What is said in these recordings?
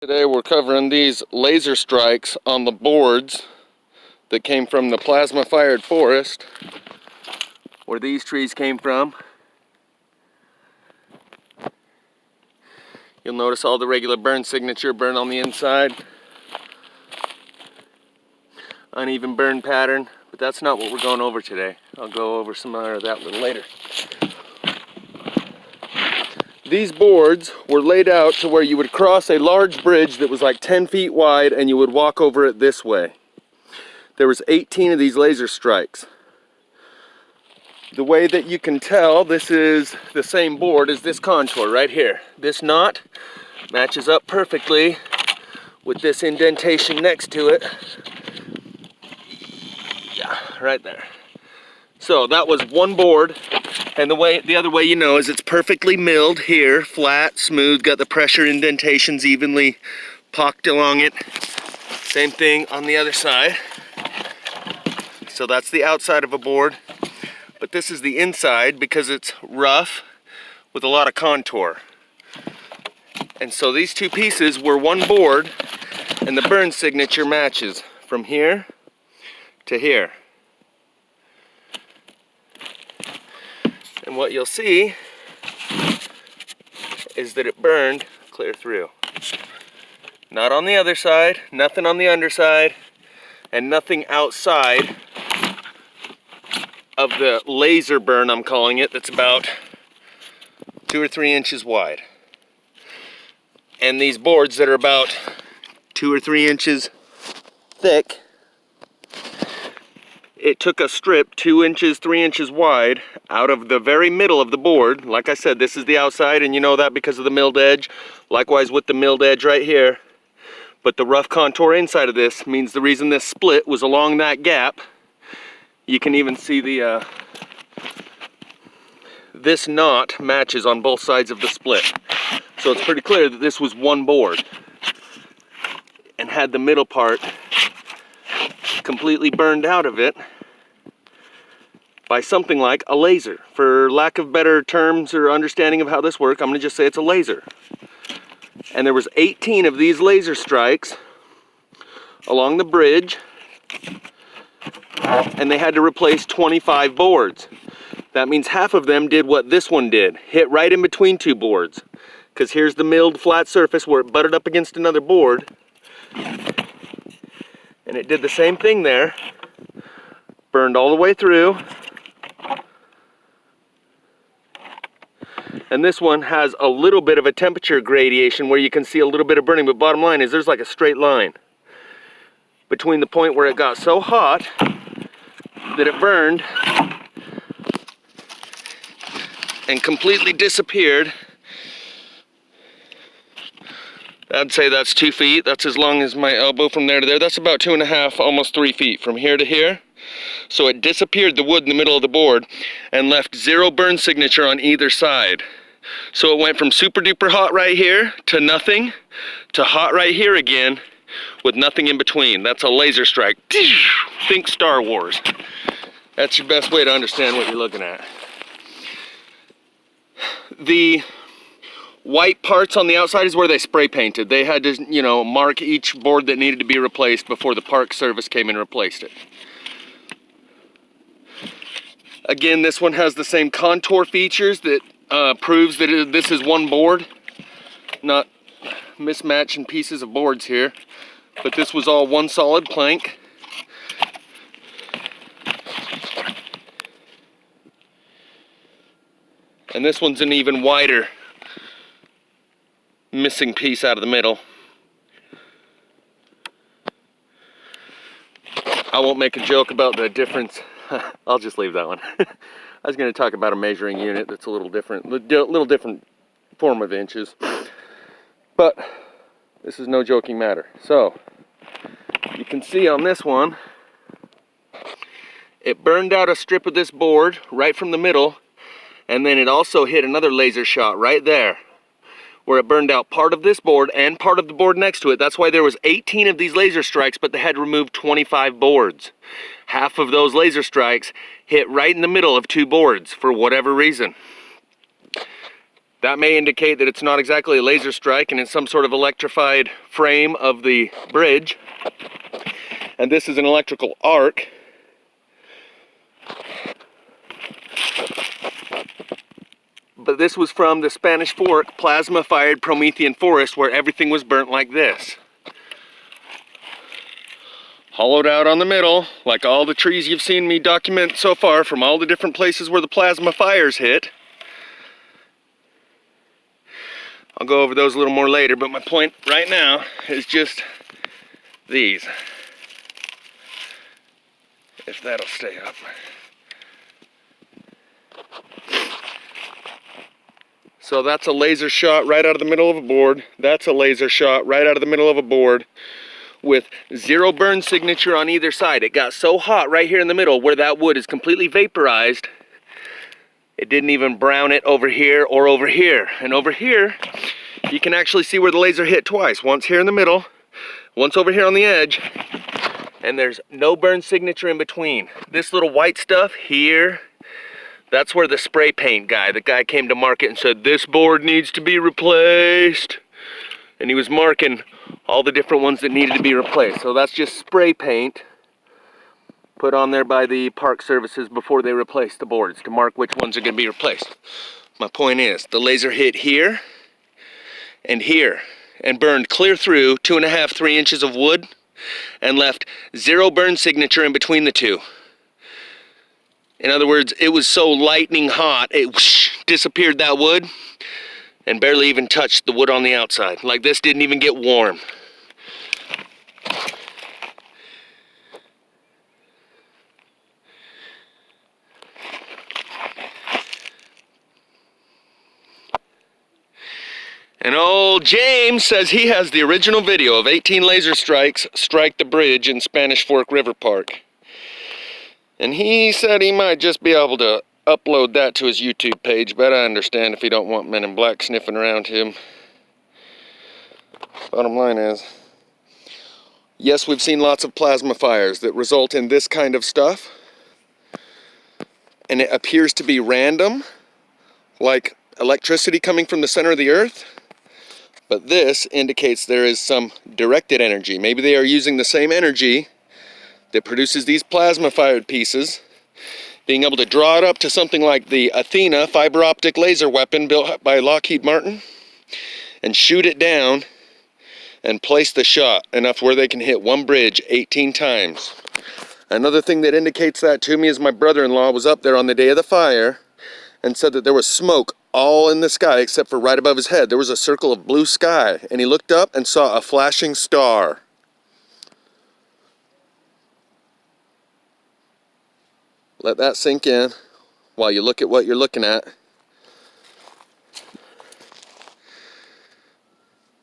Today we're covering these laser strikes on the boards that came from the plasma fired forest where these trees came from. You'll notice all the regular burn signature burn on the inside, uneven burn pattern, but that's not what we're going over today. I'll go over some more of that a little later. These boards were laid out to where you would cross a large bridge that was like 10 feet wide and you would walk over it this way. There was 18 of these laser strikes. The way that you can tell this is the same board is this contour right here. This knot matches up perfectly with this indentation next to it. Yeah, right there. So that was one board, and the other way you know is it's perfectly milled here, flat, smooth, got the pressure indentations evenly pocked along it. Same thing on the other side. So that's the outside of a board, but this is the inside because it's rough with a lot of contour. And so these two pieces were one board, and the burn signature matches from here to here. And what you'll see is that it burned clear through. Not on the other side, nothing on the underside, and nothing outside of the laser burn, I'm calling it, that's about 2 or 3 inches wide. And these boards that are about 2 or 3 inches thick, it took a strip 2 inches, 3 inches wide out of the very middle of the board. Like I said, this is the outside, and you know that because of the milled edge. Likewise with the milled edge right here. But the rough contour inside of this means the reason this split was along that gap. You can even see the this knot matches on both sides of the split. So it's pretty clear that this was one board and had the middle part completely burned out of it by something like a laser. For lack of better terms or understanding of how this works, I'm going to just say it's a laser. And there was 18 of these laser strikes along the bridge, and they had to replace 25 boards. That means half of them did what this one did, hit right in between two boards. Because here's the milled flat surface where it butted up against another board, and it did the same thing there, burned all the way through. And this one has a little bit of a temperature gradation where you can see a little bit of burning, but bottom line is there's like a straight line between the point where it got so hot that it burned and completely disappeared. I'd say that's 2 feet. That's as long as my elbow from there to there. That's about 2.5, almost 3 feet from here to here. So it disappeared the wood in the middle of the board and left zero burn signature on either side. So it went from super duper hot right here to nothing to hot right here again with nothing in between. That's a laser strike. Think Star Wars. That's your best way to understand what you're looking at. The white parts on the outside is where they spray painted. They had to, you know, mark each board that needed to be replaced before the Park Service came and replaced it. Again, this one has the same contour features that proves that this is one board, not mismatching pieces of boards here. But this was all one solid plank. And this one's an even wider missing piece out of the middle. I won't make a joke about the difference. I'll just leave that one. I was going to talk about a measuring unit that's a little different form of inches. But this is no joking matter. So you can see on this one, it burned out a strip of this board right from the middle, and then it also hit another laser shot right there, where it burned out part of this board and part of the board next to it. That's why there was 18 of these laser strikes, but they had to remove 25 boards. Half of those laser strikes hit right in the middle of two boards for whatever reason. That may indicate that it's not exactly a laser strike and it's some sort of electrified frame of the bridge. And this is an electrical arc. But this was from the Spanish Fork plasma-fired Promethean forest where everything was burnt like this. Hollowed out on the middle, like all the trees you've seen me document so far from all the different places where the plasma fires hit. I'll go over those a little more later, but my point right now is just these. If that'll stay up. So that's a laser shot right out of the middle of a board. That's a laser shot right out of the middle of a board with zero burn signature on either side. It got so hot right here in the middle where that wood is completely vaporized. It didn't even brown it over here or over here. And over here, you can actually see where the laser hit twice. Once here in the middle, once over here on the edge, and there's no burn signature in between. This little white stuff here, that's where the spray paint guy, the guy came to market and said, this board needs to be replaced. And he was marking all the different ones that needed to be replaced. So that's just spray paint put on there by the park services before they replace the boards to mark which ones are going to be replaced. My point is, the laser hit here and burned clear through 2.5, 3 inches of wood and left zero burn signature in between the two. In other words, it was so lightning hot, it whoosh, disappeared that wood and barely even touched the wood on the outside. Like this didn't even get warm. And old James says he has the original video of 18 laser strikes strike the bridge in Spanish Fork River Park. And he said he might just be able to upload that to his YouTube page, but I understand if he don't want Men in Black sniffing around him. Bottom line is, yes, we've seen lots of plasma fires that result in this kind of stuff. And it appears to be random, like electricity coming from the center of the earth. But this indicates there is some directed energy. Maybe they are using the same energy that produces these plasma-fired pieces, being able to draw it up to something like the Athena fiber optic laser weapon built by Lockheed Martin, and shoot it down and place the shot enough where they can hit one bridge 18 times. Another thing that indicates that to me is my brother-in-law was up there on the day of the fire and said that there was smoke all in the sky except for right above his head. There was a circle of blue sky, and he looked up and saw a flashing star. Let that sink in while you look at what you're looking at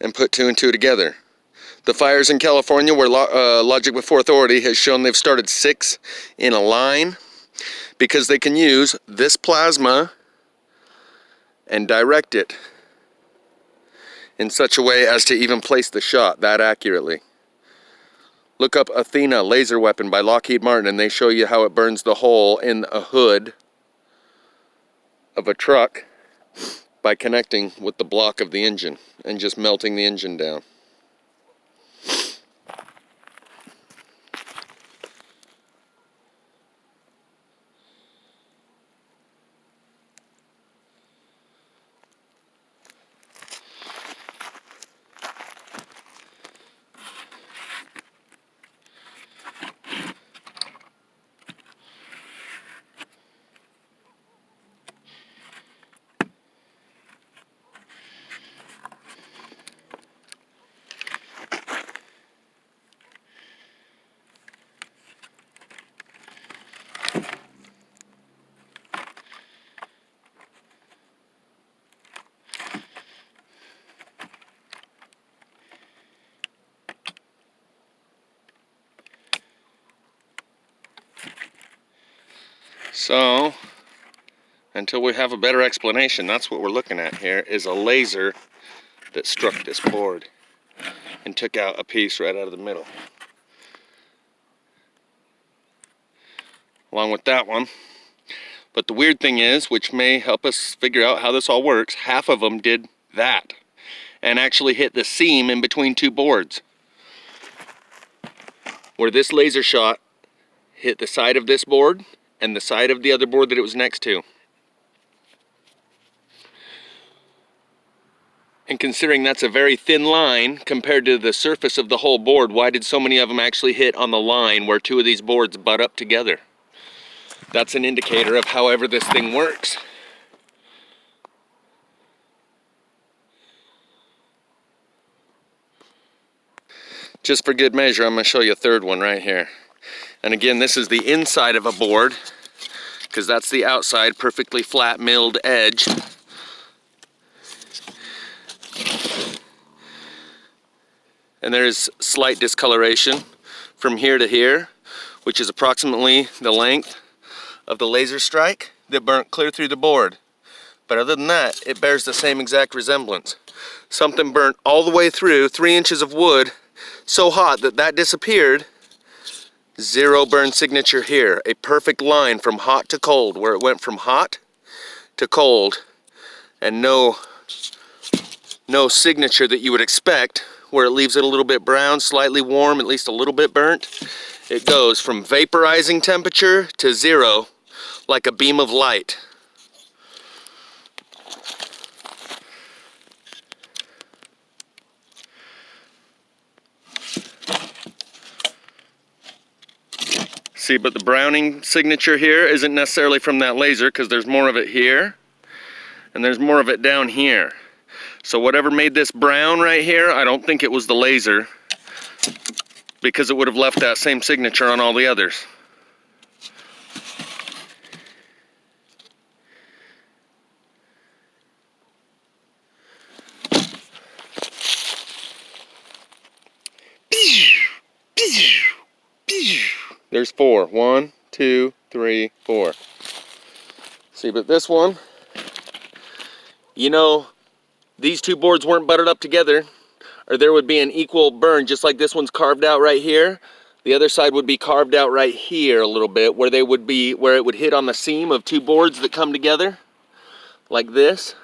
and put two and two together. The fires in California where Logic Before Authority has shown they've started 6 in a line because they can use this plasma and direct it in such a way as to even place the shot that accurately. Look up Athena laser weapon by Lockheed Martin and they show you how it burns the hole in a hood of a truck by connecting with the block of the engine and just melting the engine down. So, until we have a better explanation, that's what we're looking at here, is a laser that struck this board and took out a piece right out of the middle. Along with that one, But the weird thing is, which may help us figure out how this all works, half of them did that and actually hit the seam in between two boards. Where this laser shot hit the side of this board and the side of the other board that it was next to. And considering that's a very thin line compared to the surface of the whole board, why did so many of them actually hit on the line where two of these boards butt up together? That's an indicator of however this thing works. Just for good measure, I'm going to show you a third one right here. And again, this is the inside of a board, because that's the outside perfectly flat milled edge. And there is slight discoloration from here to here, which is approximately the length of the laser strike that burnt clear through the board. But other than that, it bears the same exact resemblance. Something burnt all the way through, 3 inches of wood, so hot that that disappeared. Zero burn signature here. A perfect line from hot to cold, where it went from hot to cold, and no signature that you would expect, where it leaves it a little bit brown, slightly warm, at least a little bit burnt. It goes from vaporizing temperature to zero like a beam of light. See, but the browning signature here isn't necessarily from that laser, because there's more of it here and there's more of it down here. So whatever made this brown right here, I don't think it was the laser, because it would have left that same signature on all the others. There's 4. 1, 2, 3, 4. See, but this one, you know, these two boards weren't butted up together, or there would be an equal burn, just like this one's carved out right here. The other side would be carved out right here a little bit, where it would hit on the seam of two boards that come together, like this.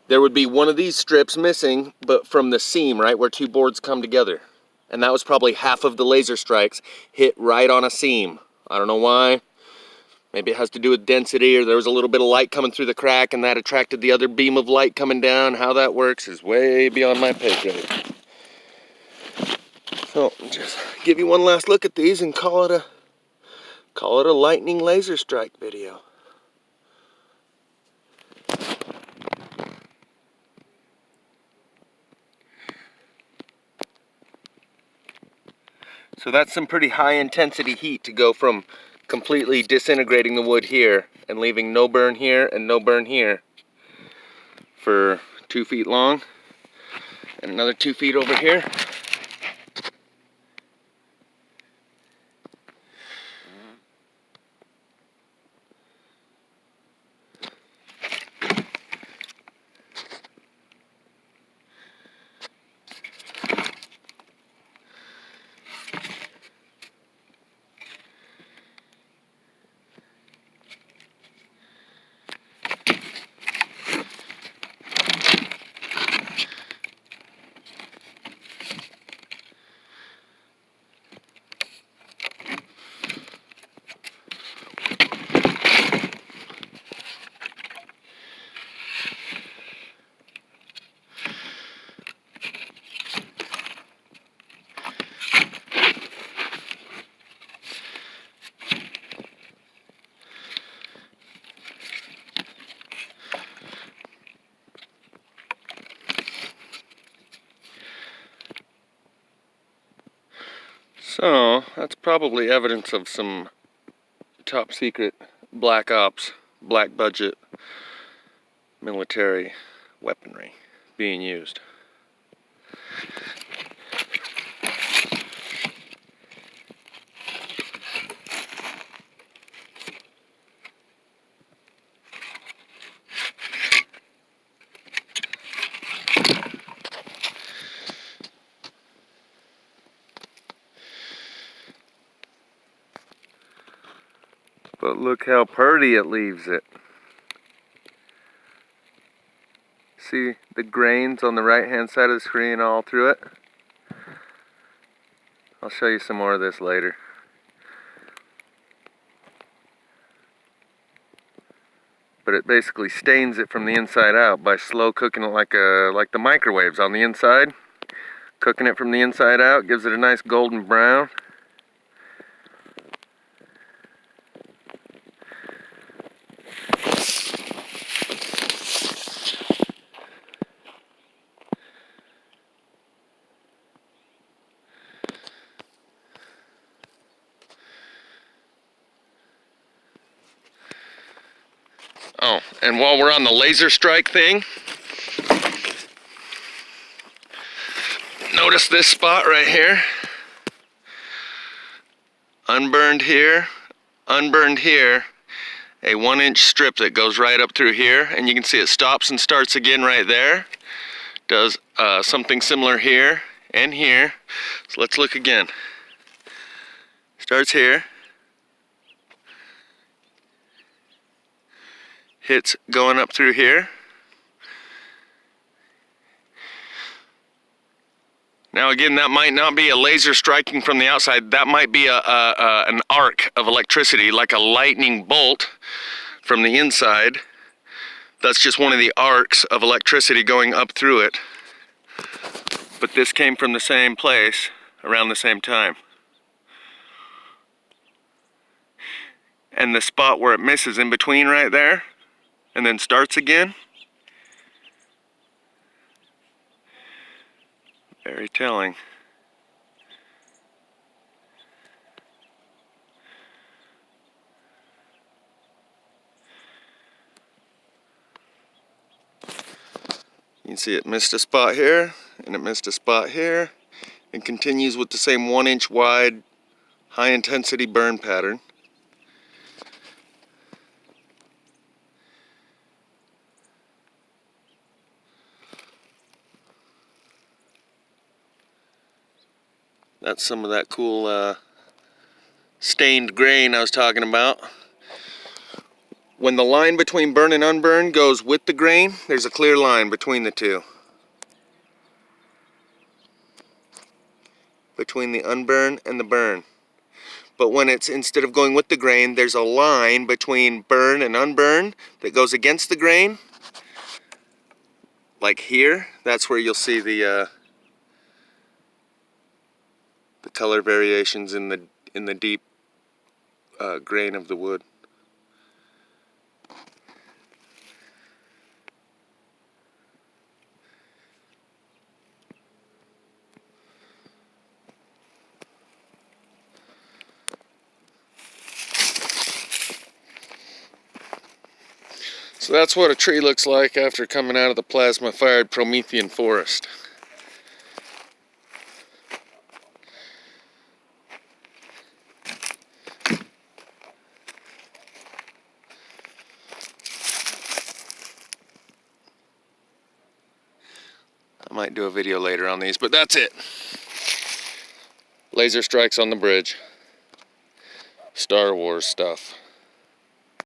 There would be one of these strips missing, but from the seam, right, where two boards come together. And that was probably half of the laser strikes hit right on a seam. I don't know why. Maybe it has to do with density, or there was a little bit of light coming through the crack and that attracted the other beam of light coming down. How that works is way beyond my pay grade. So just give you one last look at these and call it a lightning laser strike video. So that's some pretty high intensity heat to go from completely disintegrating the wood here and leaving no burn here and no burn here for 2 feet long, and another 2 feet over here. So that's probably evidence of some top secret black ops, black budget military weaponry being used. But look how pretty it leaves it. See the grains on the right hand side of the screen all through it? I'll show you some more of this later. But it basically stains it from the inside out by slow cooking it like the microwaves on the inside. Cooking it from the inside out gives it a nice golden brown. Oh, and while we're on the laser strike thing, notice this spot right here. Unburned here, unburned here. A 1-inch strip that goes right up through here, and you can see it stops and starts again right there. Does something similar here and here. So let's look again. Starts here. Hits going up through here. Now again, that might not be a laser striking from the outside. That might be an arc of electricity, like a lightning bolt from the inside. That's just one of the arcs of electricity going up through it. But this came from the same place around the same time. And the spot where it misses in between right there, and then starts again. Very telling. You can see it missed a spot here, and it missed a spot here, and continues with the same 1-inch wide, high intensity burn pattern. That's some of that cool stained grain I was talking about. When the line between burn and unburn goes with the grain, there's a clear line between the two. Between the unburn and the burn. But when it's, instead of going with the grain, there's a line between burn and unburn that goes against the grain. Like here, that's where you'll see the color variations in the deep grain of the wood. So that's what a tree looks like after coming out of the plasma-fired Promethean forest. I might do a video later on these, but that's it. Laser strikes on the bridge. Star Wars stuff.